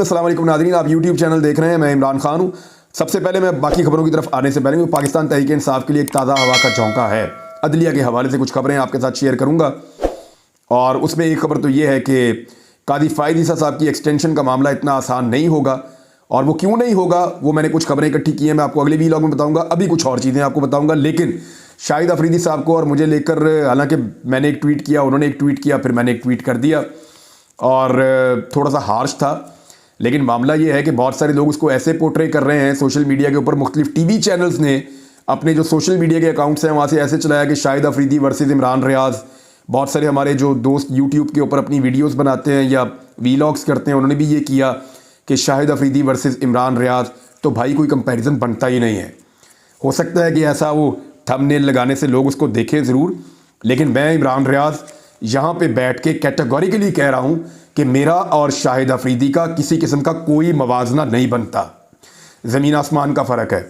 अस्सलाम वालेकुम नाज़रीन, आप यूट्यूब चैनल देख रहे हैं। मैं इमरान खान हूँ। सबसे पहले मैं बाकी खबरों की तरफ आने से पहले पाकिस्तान तहरीक इंसाफ के लिए एक ताज़ा हवा का झोंका है। अदलिया के हवाले से कुछ खबरें आपके साथ शेयर करूँगा और उसमें एक खबर तो ये है कि कादी फ़ायद ईसा साहब की एक्सटेंशन का मामला इतना आसान नहीं होगा। और वो क्यों नहीं होगा वो मैंने कुछ खबरें इकट्ठी की हैं, मैं आपको अगले व्लॉग में बताऊँगा। अभी कुछ और चीज़ें आपको बताऊँगा, लेकिन शाहिद अफरीदी साहब को और मुझे लेकर, हालांकि मैंने एक ट्वीट किया, उन्होंने एक ट्वीट किया, फिर मैंने एक ट्वीट कर दिया और थोड़ा सा हार्श था। लेकिन मामला ये है कि बहुत सारे लोग उसको ऐसे पोर्ट्रे कर रहे हैं सोशल मीडिया के ऊपर। मुख्तलिफ टीवी चैनल्स ने अपने जो सोशल मीडिया के अकाउंट्स हैं वहाँ से ऐसे चलाया कि शाहिद अफरीदी वर्सेस इमरान रियाज। बहुत सारे हमारे जो दोस्त यूट्यूब के ऊपर अपनी वीडियोस बनाते हैं या वीलॉग्स करते हैं, उन्होंने भी ये किया कि शाहिद अफरीदी वर्सेस इमरान रियाज। तो भाई कोई कंपैरिजन बनता ही नहीं है। हो सकता है कि ऐसा वो थंबनेल लगाने से लोग उसको देखें ज़रूर, लेकिन मैं इमरान रियाज यहाँ पे बैठ के कैटेगोरिकली कह रहा हूँ कि मेरा और शाहिद अफरीदी का किसी किस्म का कोई मवाजना नहीं बनता। ज़मीन आसमान का फ़र्क है।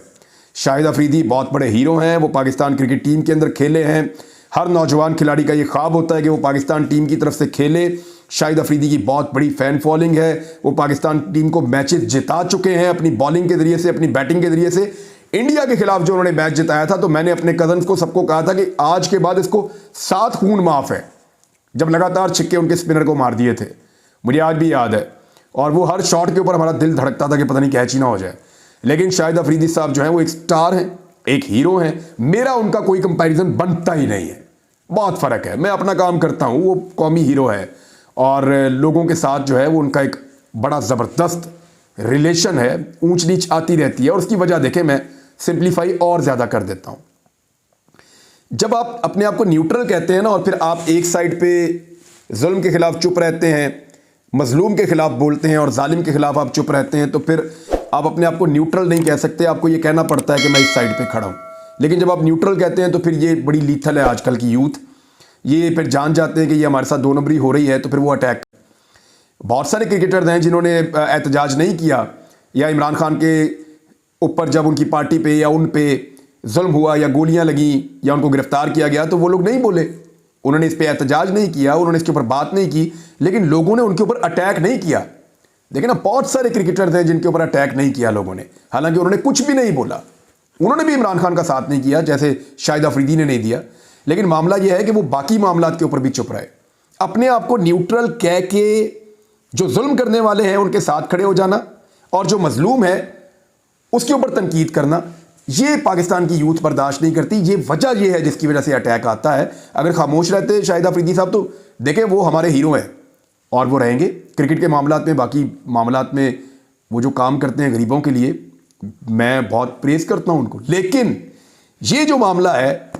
शाहिद अफरीदी बहुत बड़े हीरो हैं, वो पाकिस्तान क्रिकेट टीम के अंदर खेले हैं। हर नौजवान खिलाड़ी का ये ख्वाब होता है कि वो पाकिस्तान टीम की तरफ से खेले। शाहिद अफरीदी की बहुत बड़ी फ़ैन फॉलोइंग है। वो पाकिस्तान टीम को मैचेस जिता चुके हैं अपनी बॉलिंग के ज़रिए से, अपनी बैटिंग के ज़रिए से। इंडिया के खिलाफ जो उन्होंने मैच जिताया था, तो मैंने अपने कज़न्स को सबको कहा था कि आज के बाद इसको 7 खून माफ़ है, जब लगातार छिक्के उनके स्पिनर को मार दिए थे। मुझे आज भी याद है। और वो हर शॉट के ऊपर हमारा दिल धड़कता था कि पता नहीं कैच ही ना हो जाए। लेकिन शाहिद अफरीदी साहब जो हैं वो एक स्टार हैं, एक हीरो हैं। मेरा उनका कोई कंपैरिजन बनता ही नहीं है। बहुत फ़र्क है। मैं अपना काम करता हूँ, वो कौमी हीरो है और लोगों के साथ जो है वो उनका एक बड़ा ज़बरदस्त रिलेशन है। ऊंच नीच आती रहती है और उसकी वजह देखें, मैं सिंप्लीफाई और ज़्यादा कर देता हूँ। जब आप अपने आप को न्यूट्रल कहते हैं ना और फिर आप एक साइड पे जुल्म के खिलाफ चुप रहते हैं, मजलूम के खिलाफ बोलते हैं और जालिम के खिलाफ आप चुप रहते हैं, तो फिर आप अपने आप को न्यूट्रल नहीं कह सकते। आपको ये कहना पड़ता है कि मैं इस साइड पे खड़ा हूँ। लेकिन जब आप न्यूट्रल कहते हैं तो फिर ये बड़ी लीथल है आजकल की यूथ। ये फिर जान जाते हैं कि ये हमारे साथ 2 नंबरी हो रही है, तो फिर वो अटैक। बहुत सारे क्रिकेटर्स हैं जिन्होंने एहतजाज नहीं किया, या इमरान खान के ऊपर जब उनकी पार्टी पे या उन पे जुल्म हुआ या गोलियां लगी या उनको गिरफ्तार किया गया, तो वो लोग नहीं बोले, उन्होंने इस पे एहतजाज नहीं किया, उन्होंने इसके ऊपर बात नहीं की। लेकिन लोगों ने उनके ऊपर अटैक नहीं किया। देखिए ना, बहुत सारे क्रिकेटर्स हैं जिनके ऊपर अटैक नहीं किया लोगों ने, हालांकि उन्होंने कुछ भी नहीं बोला। उन्होंने भी इमरान खान का साथ नहीं किया जैसे शाहिद अफरीदी ने नहीं दिया। लेकिन मामला यह है कि वो बाकी मामलात के ऊपर भी चुप रहे। अपने आप को न्यूट्रल कह के जो जुल्म करने वाले हैं उनके साथ खड़े हो जाना और जो मजलूम है उसके ऊपर तनकीद करना, ये पाकिस्तान की यूथ बर्दाश्त नहीं करती। ये वजह ये है जिसकी वजह से अटैक आता है। अगर खामोश रहते शाहिद अफरीदी साहब, तो देखें वो हमारे हीरो हैं और वो रहेंगे क्रिकेट के मामलात में, बाकी मामलात में वो जो काम करते हैं गरीबों के लिए, मैं बहुत प्रेज करता हूं उनको। लेकिन ये जो मामला है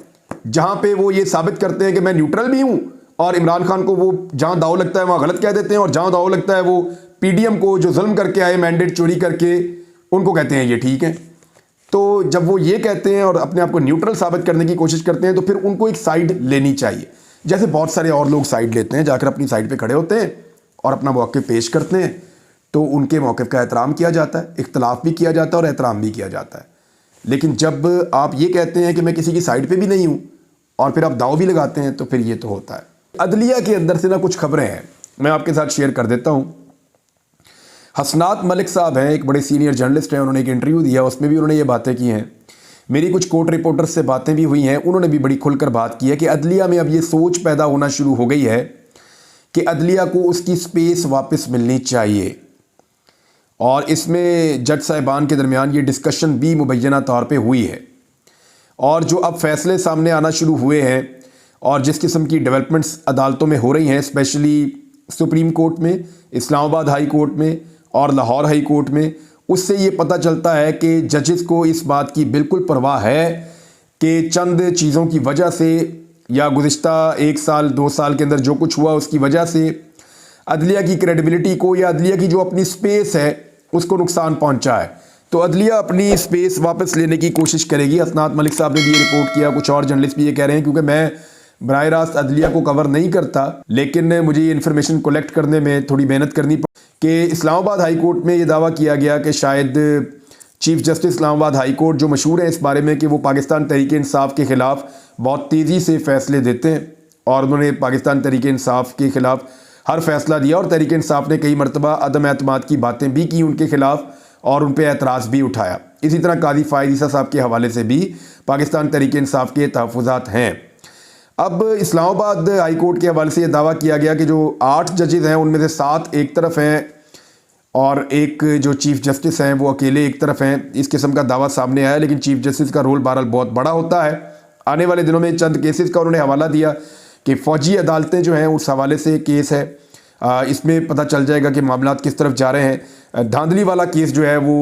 जहां पे वो ये साबित करते हैं कि मैं न्यूट्रल भी हूं और इमरान खान को वो जहां दाव लगता है वहां गलत कह देते हैं, और जहां दाव लगता है वो पीडीएम को जो जुल्म करके आए, मैंडेट चोरी करके, उनको कहते हैं ये ठीक है। तो जब वो ये कहते हैं और अपने आप को न्यूट्रल साबित करने की कोशिश करते हैं, तो फिर उनको एक साइड लेनी चाहिए। जैसे बहुत सारे और लोग साइड लेते हैं, जाकर अपनी साइड पे खड़े होते हैं और अपना मौक़िफ़ पेश करते हैं, तो उनके मौक़िफ़ का एहतराम किया जाता है, इख्तलाफ भी किया जाता है और एहतराम भी किया जाता है। लेकिन जब आप ये कहते हैं कि मैं किसी की साइड पर भी नहीं हूँ और फिर आप दाव भी लगाते हैं, तो फिर ये तो होता है। अदलिया के अंदर से ना कुछ खबरें हैं, मैं आपके साथ शेयर कर देता हूँ। हसनात मलिक साहब हैं, एक बड़े सीनियर जर्नलिस्ट हैं, उन्होंने एक इंटरव्यू दिया, उसमें भी उन्होंने ये बातें की हैं। मेरी कुछ कोर्ट रिपोर्टर्स से बातें भी हुई हैं, उन्होंने भी बड़ी खुलकर बात की है कि अदलिया में अब ये सोच पैदा होना शुरू हो गई है कि अदलिया को उसकी स्पेस वापस मिलनी चाहिए। और इसमें जज साहिबान के दरमियान ये डिस्कशन भी मुबैना तौर पर हुई है। और जो अब फैसले सामने आना शुरू हुए हैं और जिस किस्म की डेवलपमेंट्स अदालतों में हो रही हैं, स्पेशली सुप्रीम कोर्ट में, इस्लामाबाद हाई कोर्ट में और लाहौर हाई कोर्ट में, उससे ये पता चलता है कि जजेस को इस बात की बिल्कुल परवाह है कि चंद चीज़ों की वजह से या गुज़िश्ता 1 साल 2 साल के अंदर जो कुछ हुआ उसकी वजह से अदलिया की क्रेडिबिलिटी को या अदलिया की जो अपनी स्पेस है उसको नुकसान पहुंचा है। तो अदलिया अपनी स्पेस वापस लेने की कोशिश करेगी। हसनात मलिक साहब ने भी ये रिपोर्ट किया, कुछ और जर्नलिस्ट भी ये कह रहे हैं, क्योंकि मैं बराह रास्त अदलिया को कवर नहीं करता, लेकिन मुझे ये इन्फॉर्मेशन कलेक्ट करने में थोड़ी मेहनत करनी कि इस्लामाबाद हाई कोर्ट में ये दावा किया गया कि शायद chief justice Islamabad high court जो मशहूर है इस बारे में कि वो पाकिस्तान तहरीक इंसाफ के ख़िलाफ़ बहुत तेज़ी से फ़ैसले देते हैं, और उन्होंने पाकिस्तान तहरीक इंसाफ के ख़िलाफ़ हर फैसला दिया और तहरीक इंसाफ ने कई मरतबा अदम एतमाद की बातें भी की उनके खिलाफ और उन पर एतराज़ भी उठाया। इसी तरह काजी फ़ाइज़ ईसा साहब के हवाले से भी पाकिस्तान तहरीक इंसाफ के तहफ़्फ़ुज़ात हैं। अब इस्लामाबाद हाई कोर्ट के हवाले से यह दावा किया गया कि जो 8 जजेज़ हैं उनमें से 7 एक तरफ हैं और एक जो चीफ़ जस्टिस हैं वो अकेले एक तरफ हैं। इस किस्म का दावा सामने आया, लेकिन चीफ़ जस्टिस का रोल बहरहाल बहुत बड़ा होता है। आने वाले दिनों में चंद केसेस का उन्होंने हवाला दिया कि फ़ौजी अदालतें जो हैं उस हवाले से केस है, इसमें पता चल जाएगा कि मामला किस तरफ जा रहे हैं। धांधली वाला केस जो है वो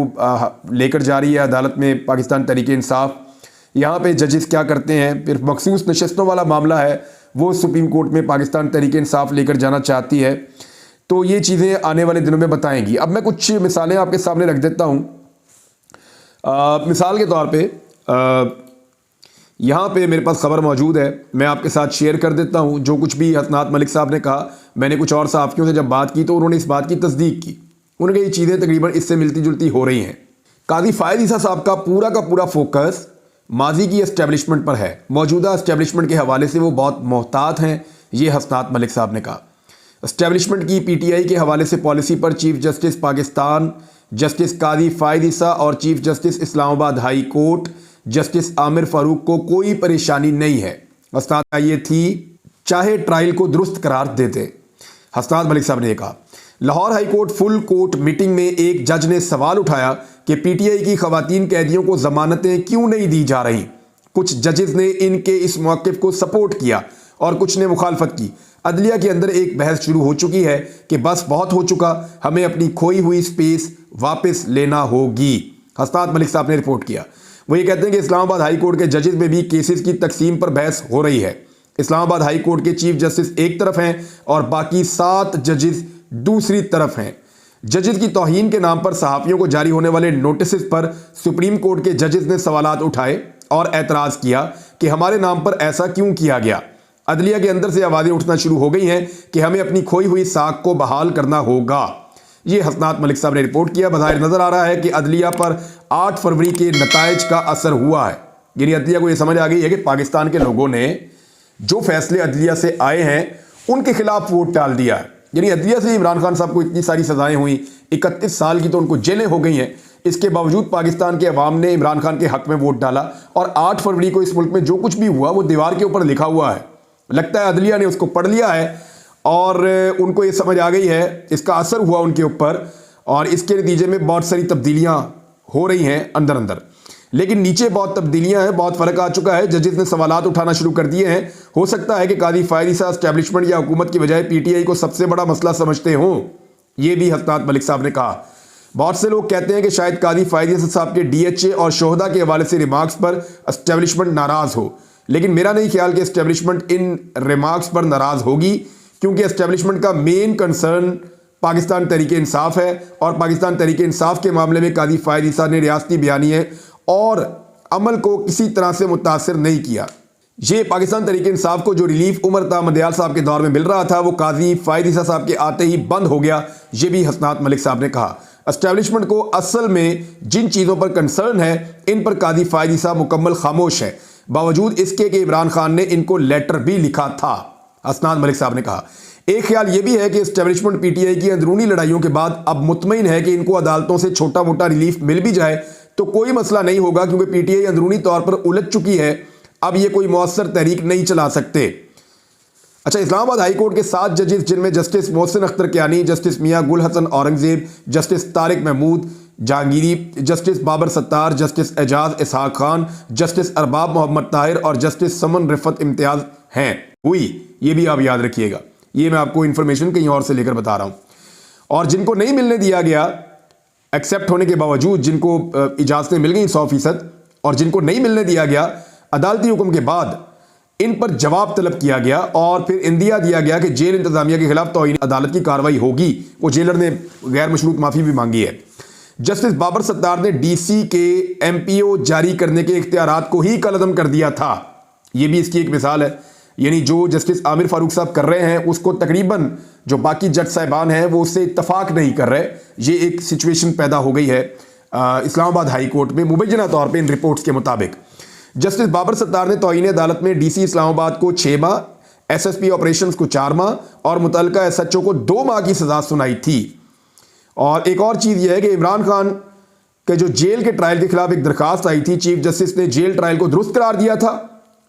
लेकर जा रही है अदालत में पाकिस्तान तहरीक इंसाफ। यहाँ पे जजेस क्या करते हैं। फिर मखसूस नशस्तों वाला मामला है वो सुप्रीम कोर्ट में पाकिस्तान तहरीक इंसाफ लेकर जाना चाहती है। तो ये चीज़ें आने वाले दिनों में बताएंगी। अब मैं कुछ मिसालें आपके सामने रख देता हूँ। मिसाल के तौर पे यहाँ पे मेरे पास खबर मौजूद है, मैं आपके साथ शेयर कर देता हूँ। जो कुछ भी हसनात मलिक साहब ने कहा, मैंने कुछ और सहाफ़ियों से जब बात की तो उन्होंने इस बात की तस्दीक की। उन्होंने ये चीज़ें तकरीबन इससे मिलती जुलती हो रही हैं। काजी फ़ाइज़ ईसा साहब का पूरा फोकस माजी की एस्टेब्लिशमेंट पर है। मौजूदा एस्टेब्लिशमेंट के हवाले से वो बहुत मोहतात हैं, ये हसनात मलिक साहब ने कहा। एस्टेब्लिशमेंट की पीटीआई के हवाले से पॉलिसी पर चीफ जस्टिस पाकिस्तान जस्टिस काजी फ़ाइज़ ईसा और chief justice Islamabad high court justice Aamir Farooq को कोई परेशानी नहीं है। हसनात ये थी चाहे ट्रायल को दुरुस्त करार देते। हसनात मलिक साहब ने कहा। Lahore high court full court meeting में एक जज ने सवाल उठाया कि पीटीआई की खवातीन कैदियों को जमानतें क्यों नहीं दी जा रही। कुछ जजेस ने इनके इस मौक़िफ़ को सपोर्ट किया और कुछ ने मुखालफत की। अदलिया के अंदर एक बहस शुरू हो चुकी है कि बस बहुत हो चुका, हमें अपनी खोई हुई स्पेस वापस लेना होगी। हसनात मलिक साहब ने रिपोर्ट किया। वो ये कहते हैं कि इस्लामाबाद हाई कोर्ट के जजेस में भी केसेस की तकसीम पर बहस हो रही है। इस्लामाबाद हाई कोर्ट के चीफ जस्टिस एक तरफ हैं और बाकी 7 जजेस दूसरी तरफ हैं। जजेस की तौहीन के नाम पर सहाफ़ियों को जारी होने वाले नोटिस पर सुप्रीम कोर्ट के जजेस ने सवालात उठाए और एतराज़ किया कि हमारे नाम पर ऐसा क्यों किया गया। अदलिया के अंदर से आवाज़ें उठना शुरू हो गई हैं कि हमें अपनी खोई हुई साख को बहाल करना होगा। ये हसनात मलिक साहब ने रिपोर्ट किया। बज़ाहिर नज़र आ रहा है कि अदलिया पर 8 फरवरी के नताइज का असर हुआ है। यानी अदलिया को यह समझ आ गई है कि पाकिस्तान के लोगों ने जो फैसले अदलिया से आए हैं उनके खिलाफ वोट डाल दिया है। यानी अदलिया से इमरान खान साहब को इतनी सारी सजाएं हुई, 31 साल की तो उनको जेलें हो गई हैं। इसके बावजूद पाकिस्तान के अवाम ने इमरान खान के हक में वोट डाला और 8 फरवरी को इस मुल्क में जो कुछ भी हुआ वो दीवार के ऊपर लिखा हुआ है। लगता है अदलिया ने उसको पढ़ लिया है और उनको ये समझ आ गई है, इसका असर हुआ उनके ऊपर और इसके नतीजे में बहुत सारी तब्दीलियां हो रही हैं अंदर अंदर। लेकिन नीचे बहुत तब्दीलियां हैं, बहुत फ़र्क आ चुका है। जजेस ने सवालात उठाना शुरू कर दिए हैं। हो सकता है कि काजी फ़ाइज़ ईसा एस्टेब्लिशमेंट या हुकूमत की बजाय पीटीआई को सबसे बड़ा मसला समझते हों। ये भी हसनात मलिक साहब ने कहा। बहुत से लोग कहते हैं कि शायद काजी फ़ाइज़ ईसा साहब के डीएचए और शोहदा के हवाले से रिमार्क्स पर एस्टेब्लिशमेंट नाराज़ हो, लेकिन मेरा नहीं ख्याल कि एस्टेब्लिशमेंट इन रिमार्क्स पर नाराज़ होगी, क्योंकि एस्टेब्लिशमेंट का मेन कंसर्न पाकिस्तान तहरीक इंसाफ है और पाकिस्तान तहरीक इंसाफ के मामले में काजी फ़ाइज़ ईसा ने रियासती बयानिए और अमल को किसी तरह से मुतासिर नहीं किया। ये पाकिस्तान तहरीक इंसाफ को जो रिलीफ उमर ता मदयाल साहब के दौर में मिल रहा था वो काजी फ़ाइज़ ईसा साहब के आते ही बंद हो गया। ये भी हसनात मलिक साहब ने कहा। एस्टेब्लिशमेंट को असल में जिन चीज़ों पर कंसर्न है इन पर काजी फ़ाइज़ ईसा मुकम्मल खामोश है, बावजूद इसके कि इमरान खान ने इनको लेटर भी लिखा था। हसनात मलिक साहब ने कहा। एक ख्याल यह भी है कि एस्टेब्लिशमेंट पीटीआई की अंदरूनी लड़ाइयों के बाद अब मुतमईन है कि इनको अदालतों से छोटा मोटा रिलीफ मिल भी जाए तो कोई मसला नहीं होगा, क्योंकि पीटीआई अंदरूनी तौर पर उलझ चुकी है। अब ये कोई मौसर तहरीक नहीं चला सकते। अच्छा, इस्लामाबाद हाई कोर्ट के 7 जजेस जिनमें justice Mohsin Akhtar Kiyani, justice Mian Gul Hassan Aurangzeb, justice Tariq Mehmood Jahangiri, justice Babar Sattar, justice Ejaz Ishaq Khan, justice Arbab Mohammad Tahir और जस्टिस समन रिफत इम्तियाज हैं हुई। ये भी आप याद रखिएगा, ये मैं आपको इंफॉर्मेशन कहीं और से लेकर बता रहा हूं। और जिनको नहीं मिलने दिया गया, एक्सेप्ट होने के बावजूद जिनको इजाज़तें मिल गई 100%, और जिनको नहीं मिलने दिया गया, अदालती हुक्म के बाद इन पर जवाब तलब किया गया और फिर इंदिया दिया गया कि जेल इंतजामिया के खिलाफ तौहीन अदालत की कार्रवाई होगी। वो जेलर ने गैर मशरूत माफ़ी भी मांगी है। जस्टिस बाबर सत्तार ने डीसी के एमपीओ जारी करने के इख्तियारात को ही कलअदम कर दिया था। ये भी इसकी एक मिसाल है। यानी जो जस्टिस आमिर फारूक साहब कर रहे हैं उसको तकरीबन जो बाकी जज साहिबान हैं वो उससे इत्तफाक नहीं कर रहे। ये एक सिचुएशन पैदा हो गई है इस्लामाबाद हाई कोर्ट में मुबैना तौर पे इन रिपोर्ट्स के मुताबिक। जस्टिस बाबर सत्तार ने तौहीन अदालत में डीसी इस्लामाबाद को 6 माह, एसएसपी ऑपरेशंस को 4 माह और मुतलका एसएचओ को 2 माह की सजा सुनाई थी। और एक और चीज़ यह है कि इमरान खान के जो जेल के ट्रायल के खिलाफ एक दरखास्त आई थी, चीफ जस्टिस ने जेल ट्रायल को दुरुस्त करार दिया था,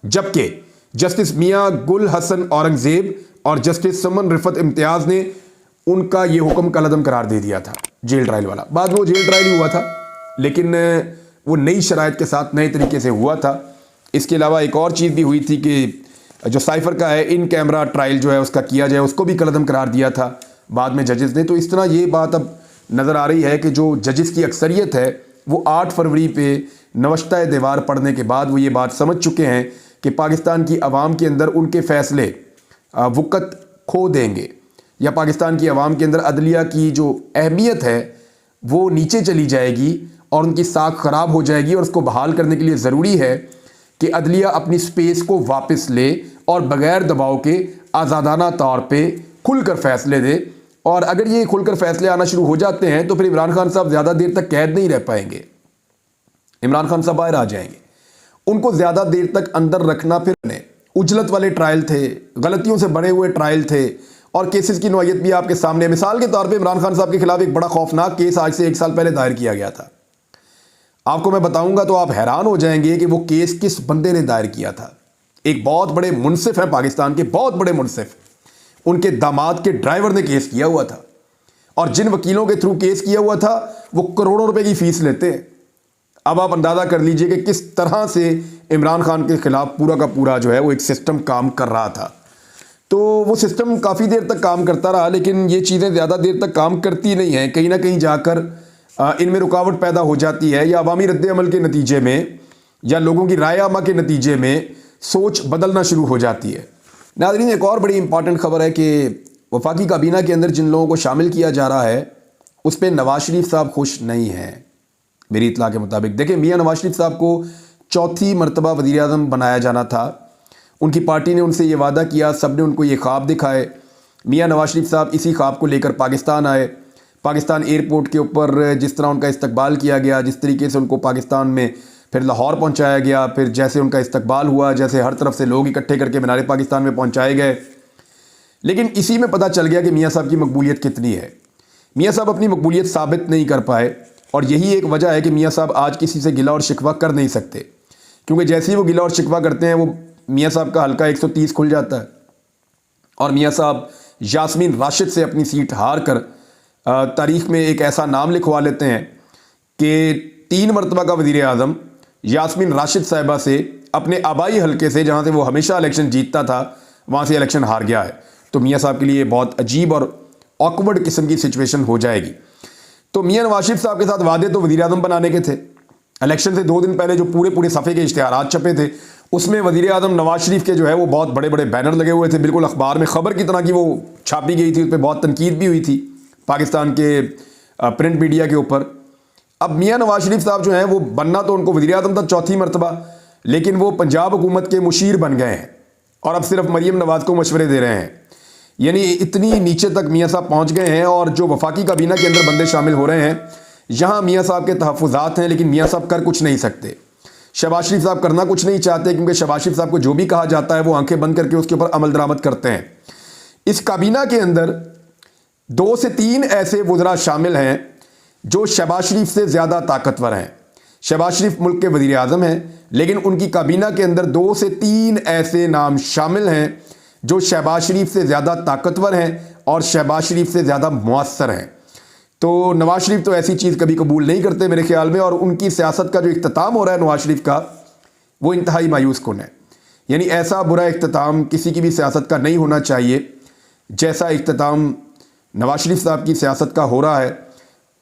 जबकि जस्टिस मियां गुल हसन औरंगजेब और जस्टिस समन रिफत इम्तियाज ने उनका यह हुक्म कलअदम करार दे दिया था जेल ट्रायल वाला। बाद में वो जेल ट्रायल ही हुआ था, लेकिन वो नई शराइत के साथ नए तरीके से हुआ था। इसके अलावा एक और चीज़ भी हुई थी कि जो साइफर का है इन कैमरा ट्रायल जो है उसका किया जाए, उसको भी कलअदम करार दिया था बाद में जजेस ने। तो इस तरह ये बात अब नज़र आ रही है कि जो जजेस की अक्सरियत है वो 8 फरवरी पे नवश्ता दीवार पढ़ने के बाद वो ये बात समझ चुके हैं कि पाकिस्तान की आवाम के अंदर उनके फैसले वक़्त खो देंगे, या पाकिस्तान की आवाम के अंदर अदलिया की जो अहमियत है वो नीचे चली जाएगी और उनकी साख ख़राब हो जाएगी। और उसको बहाल करने के लिए ज़रूरी है कि अदलिया अपनी स्पेस को वापस ले और बग़ैर दबाव के आज़ादाना तौर पे खुलकर फैसले दे। और अगर ये खुलकर फैसले आना शुरू हो जाते हैं तो फिर इमरान खान साहब ज़्यादा देर तक कैद नहीं रह पाएंगे, इमरान खान साहब बाहर आ जाएंगे। उनको ज़्यादा देर तक अंदर रखना, फिर उजलत वाले ट्रायल थे, गलतियों से बने हुए ट्रायल थे और केसेस की नौयत भी आपके सामने। मिसाल के तौर पे इमरान खान साहब के खिलाफ एक बड़ा खौफनाक केस आज से 1 साल पहले दायर किया गया था। आपको मैं बताऊंगा तो आप हैरान हो जाएंगे कि वो केस किस बंदे ने दायर किया था। एक बहुत बड़े मुनसिफ हैं पाकिस्तान के, बहुत बड़े मुनसिफ, उनके दामाद के ड्राइवर ने केस किया हुआ था और जिन वकीलों के थ्रू केस किया हुआ था वो करोड़ों रुपए की फीस लेते हैं। अब आप अंदाज़ा कर लीजिए कि किस तरह से इमरान खान के खिलाफ पूरा का पूरा जो है वो एक सिस्टम काम कर रहा था। तो वो सिस्टम काफ़ी देर तक काम करता रहा, लेकिन ये चीज़ें ज़्यादा देर तक काम करती नहीं हैं। कहीं ना कहीं जाकर इनमें रुकावट पैदा हो जाती है, या अवामी रद्द-ए-अमल के नतीजे में या लोगों की राय आमा के नतीजे में सोच बदलना शुरू हो जाती है। नाज़रीन, एक और बड़ी इंपॉर्टेंट खबर है कि वफाकी काबीना के अंदर जिन लोगों को शामिल किया जा रहा है उस पर नवाज शरीफ साहब खुश नहीं हैं मेरी इत्तला के मुताबिक। देखिए, मियां नवाज शरीफ साहब को 4थी मरतबा वज़ीर आज़म बनाया जाना था। उनकी पार्टी ने उनसे ये वादा किया, सब ने उनको ये ख्वाब दिखाए। मियां नवाज शरीफ साहब इसी ख्वाब को लेकर पाकिस्तान आए। पाकिस्तान एयरपोर्ट के ऊपर जिस तरह उनका इस्तकबाल किया गया, जिस तरीके से उनको पाकिस्तान में फिर लाहौर पहुंचाया गया, फिर जैसे उनका इस्तकबाल हुआ, जैसे हर तरफ से लोग इकट्ठे करके मीनार पाकिस्तान में पहुंचाए गए। लेकिन इसी में पता चल गया कि मियां साहब की मकबूलियत कितनी है। मियां साहब अपनी मकबूलियत साबित नहीं कर पाए और यही एक वजह है कि मियां साहब आज किसी से गिला और शिकवा कर नहीं सकते, क्योंकि जैसे ही वो गिला और शिकवा करते हैं वो मियां साहब का हल्का 130 खुल जाता है और मियां साहब यास्मीन राशिद से अपनी सीट हार कर तारीख में एक ऐसा नाम लिखवा लेते हैं कि 3 मरतबा का वज़ीर आज़म यास्मीन राशिद साहिबा से अपने आबाई हलके से, जहाँ से वो हमेशा इलेक्शन जीतता था, वहाँ से इलेक्शन हार गया है। तो मियां साहब के लिए बहुत अजीब और ऑकवर्ड किस्म की सिचुएशन हो जाएगी। तो मियां नवाज शरीफ साहब के साथ वादे तो वज़ीर आज़म बनाने के थे। इलेक्शन से 2 दिन पहले जो पूरे सफ़े के इश्तिहारात छपे थे उसमें वज़ीर आज़म नवाज शरीफ के जो है वो बहुत बड़े बड़े बैनर लगे हुए थे, बिल्कुल अखबार में ख़बर की तरह की वो छापी गई थी। उस पर बहुत तनकीद भी हुई थी पाकिस्तान के प्रिंट मीडिया के ऊपर। अब मियां नवाज शरीफ साहब जो हैं वो बनना तो उनको वज़ीर आज़म था 4थी मरतबा, लेकिन वो पंजाब हुकूमत के मुशीर बन गए हैं और अब सिर्फ मरीम नवाज़ को मशवरे दे रहे हैं। यानी इतनी नीचे तक मियां साहब पहुंच गए हैं और जो वफाकी काबीना के अंदर बंदे शामिल हो रहे हैं, यहाँ मियां साहब के तहफ़्फ़ुज़ात हैं, लेकिन मियां साहब कर कुछ नहीं सकते। शहबाज शरीफ साहब करना कुछ नहीं चाहते, क्योंकि शहबाज शरीफ साहब को जो भी कहा जाता है वो आंखें बंद करके उसके ऊपर अमल दरामद करते हैं। इस काबीना के अंदर 2 से 3 ऐसे वज़रा शामिल हैं जो शहबाज शरीफ से ज़्यादा ताकतवर हैं। शहबाज शरीफ मुल्क के वज़ीर आज़म हैं, लेकिन उनकी काबीना के अंदर 2 से 3 ऐसे नाम शामिल हैं जो शहबाज शरीफ से ज़्यादा ताकतवर हैं और शहबाज शरीफ से ज़्यादा मुअस्सर हैं। तो नवाज शरीफ तो ऐसी चीज़ कभी कबूल नहीं करते मेरे ख्याल में, और उनकी सियासत का जो इख्तिताम हो रहा है नवाज शरीफ का, वो इंतहाई मायूस कुन है। यानी ऐसा बुरा इख्तिताम किसी की भी सियासत का नहीं होना चाहिए जैसा इख्तिताम नवाज शरीफ साहब की सियासत का हो रहा है।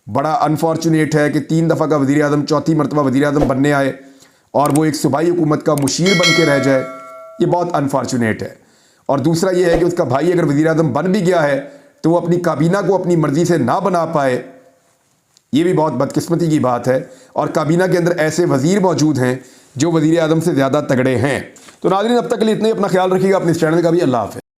बड़ा अनफॉर्चुनेट है कि 3 दफ़ा का वज़ीर आज़म 4थी मरतबा वज़ीर आज़म बनने आए और वो एक सूबाई हुकूमत का मुशीर बन के रह जाए, ये बहुत अनफॉर्चुनेट है। और दूसरा ये है कि उसका भाई अगर वज़ीर आज़म बन भी गया है तो वो अपनी काबीना को अपनी मर्ज़ी से ना बना पाए, ये भी बहुत बदकिस्मती की बात है। और काबीना के अंदर ऐसे वज़ीर मौजूद हैं जो वज़ीर आज़म से ज़्यादा तगड़े हैं। तो नाज़रीन, अब तक के लिए इतने, अपना ख्याल रखिएगा, अपने इस चैनल का भी। अल्लाह हाफ़िज़।